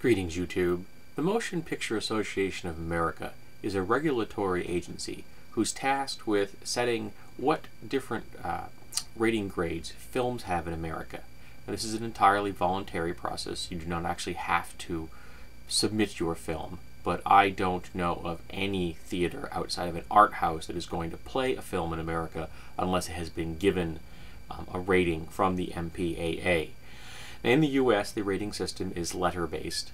Greetings, YouTube. The Motion Picture Association of America is a regulatory agency who's tasked with setting what different rating grades films have in America. Now, this is an entirely voluntary process. You do not actually have to submit your film, but I don't know of any theater outside of an art house that is going to play a film in America unless it has been given a rating from the MPAA. Now, in the U.S., the rating system is letter-based,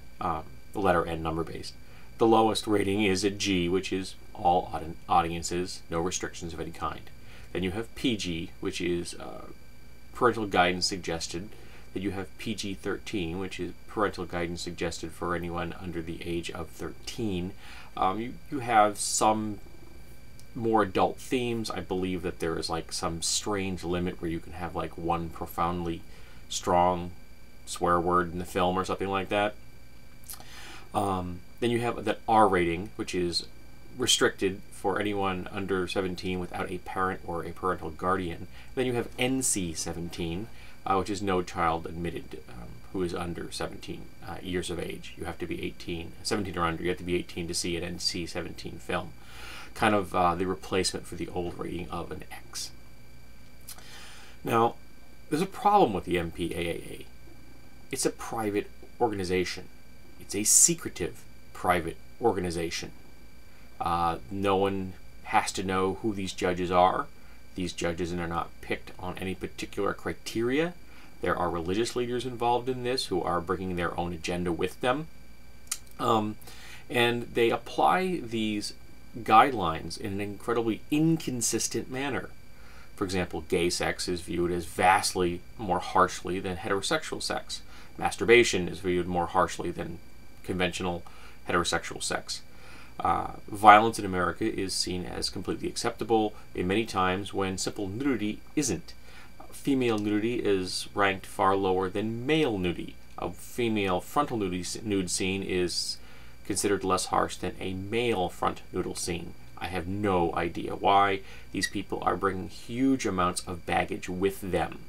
letter and number-based. The lowest rating is a G, which is all audiences, no restrictions of any kind. Then you have PG, which is parental guidance suggested. Then you have PG-13, which is parental guidance suggested for anyone under the age of 13. You have some more adult themes. I believe that there is like some strange limit where you can have like one profoundly strong swear word in the film or something like that. Then you have the R rating, which is restricted for anyone under 17 without a parent or a parental guardian. Then you have NC-17, which is no child admitted who is under 17 years of age. You have to be 17 or under. You have to be 18 to see an NC-17 film. Kind of the replacement for the old rating of an X. Now, there's a problem with the MPAA. It's a private organization. It's a secretive private organization. No one has to know who these judges are. These judges are not picked on any particular criteria. There are religious leaders involved in this who are bringing their own agenda with them. And they apply these guidelines in an incredibly inconsistent manner. For example, gay sex is viewed as vastly more harshly than heterosexual sex. Masturbation is viewed more harshly than conventional heterosexual sex. Violence in America is seen as completely acceptable in many times when simple nudity isn't. Female nudity is ranked far lower than male nudity. A female frontal nude scene is considered less harsh than a male front nudal scene. I have no idea why. These people are bringing huge amounts of baggage with them.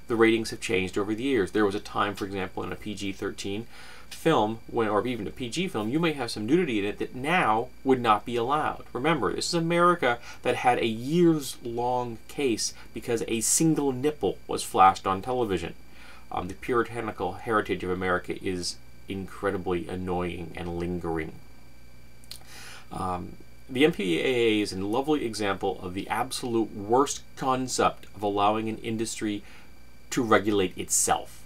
The ratings have changed over the years. There was a time, for example, in a PG-13 film, or even a PG film, you may have some nudity in it that now would not be allowed. Remember, this is America that had a years-long case because a single nipple was flashed on television. The puritanical heritage of America is incredibly annoying and lingering. The MPAA is a lovely example of the absolute worst concept of allowing an industry to regulate itself.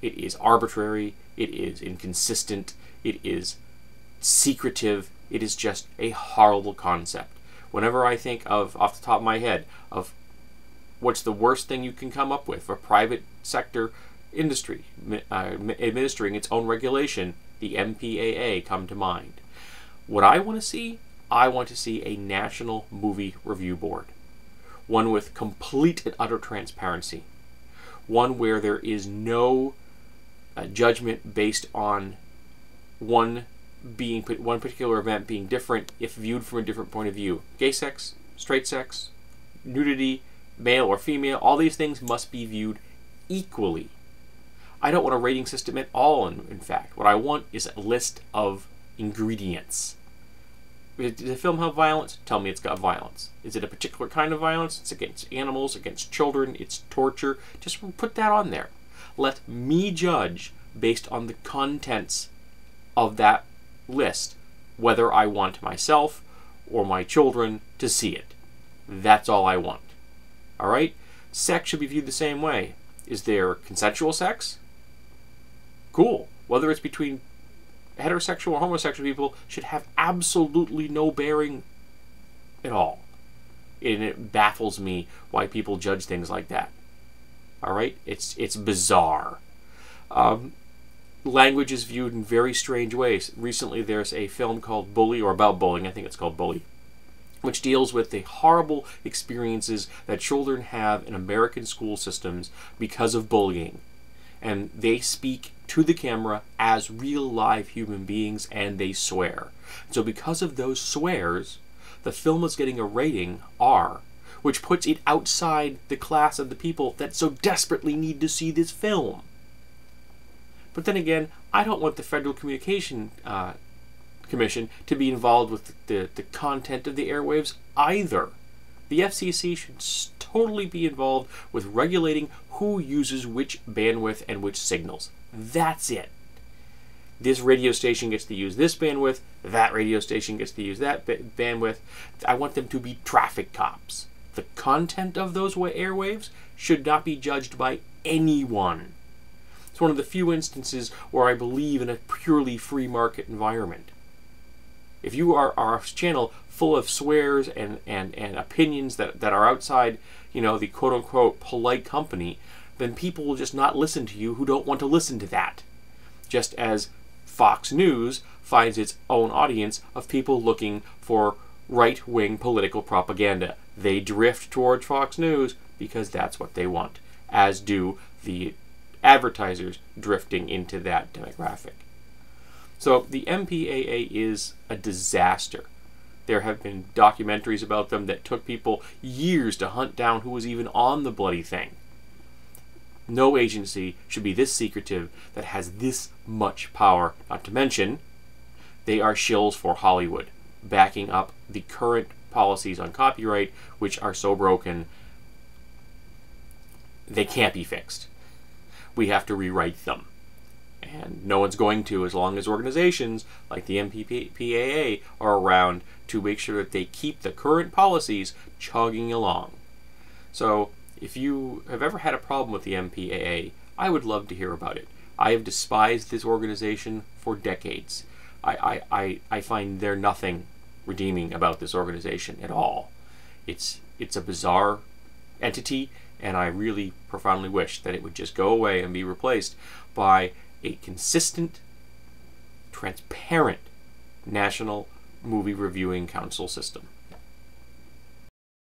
It is arbitrary, it is inconsistent, it is secretive, it is just a horrible concept. Whenever I think of, off the top of my head, of what's the worst thing you can come up with for private sector industry administering its own regulation, the MPAA come to mind. What I want to see a National Movie Review Board. One with complete and utter transparency. One where there is no judgment based on one particular event being different if viewed from a different point of view. Gay sex, straight sex, nudity, male or female, all these things must be viewed equally. I don't want a rating system at all, in fact. What I want is a list of ingredients. Does the film have violence? Tell me it's got violence. Is it a particular kind of violence? It's against animals, against children, it's torture. Just put that on there. Let me judge based on the contents of that list whether I want myself or my children to see it. That's all I want. Alright? Sex should be viewed the same way. Is there consensual sex? Cool. Whether it's between heterosexual or homosexual people should have absolutely no bearing at all. And it baffles me why people judge things like that. Alright? It's bizarre. Language is viewed in very strange ways. Recently there's a film called Bully, or about bullying, I think it's called Bully, which deals with the horrible experiences that children have in American school systems because of bullying. And they speak to the camera as real live human beings, and they swear. So because of those swears, the film is getting a rating R, which puts it outside the class of the people that so desperately need to see this film. But then again, I don't want the Federal Communication Commission to be involved with the content of the airwaves either. The FCC should totally be involved with regulating who uses which bandwidth and which signals. That's it. This radio station gets to use this bandwidth, that radio station gets to use that bandwidth. I want them to be traffic cops. The content of those airwaves should not be judged by anyone. It's one of the few instances where I believe in a purely free market environment. If you are a channel full of swears and opinions that are outside, the quote-unquote polite company, then people will just not listen to you who don't want to listen to that. Just as Fox News finds its own audience of people looking for right-wing political propaganda. They drift towards Fox News because that's what they want, as do the advertisers drifting into that demographic. So the MPAA is a disaster. There have been documentaries about them that took people years to hunt down who was even on the bloody thing. No agency should be this secretive that has this much power, not to mention they are shills for Hollywood, backing up the current policies on copyright, which are so broken they can't be fixed. We have to rewrite them. And no one's going to, as long as organizations like the MPAA are around to make sure that they keep the current policies chugging along. So, if you have ever had a problem with the MPAA, I would love to hear about it. I have despised this organization for decades. I find there nothing redeeming about this organization at all. It's a bizarre entity, and I really profoundly wish that it would just go away and be replaced by a consistent, transparent National Movie Reviewing Council system.